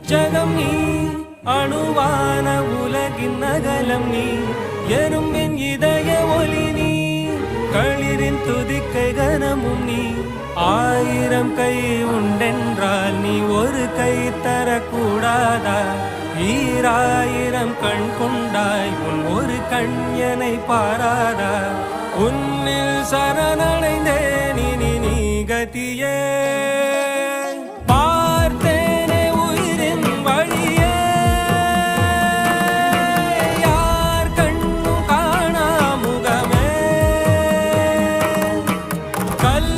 ஜகம் நீ அணுவான உலகின் அகலம் நீ எறும்பின் இதய ஒளி நீ களிரின் துதிக்கை கனமும் நீ ஆயிரம் கை உண்டென்றால் நீ ஒரு கை தரக்கூடாதா ஈராயிரம் கண் கொண்டாய் உன் ஒரு கண்யனை பாராதா உன்னில் சரணடைந்தேன் இனி நீ கதியே பார்த்தேனே உயிரின் வழியே யார் கண்ணும் காணா முகமே கல்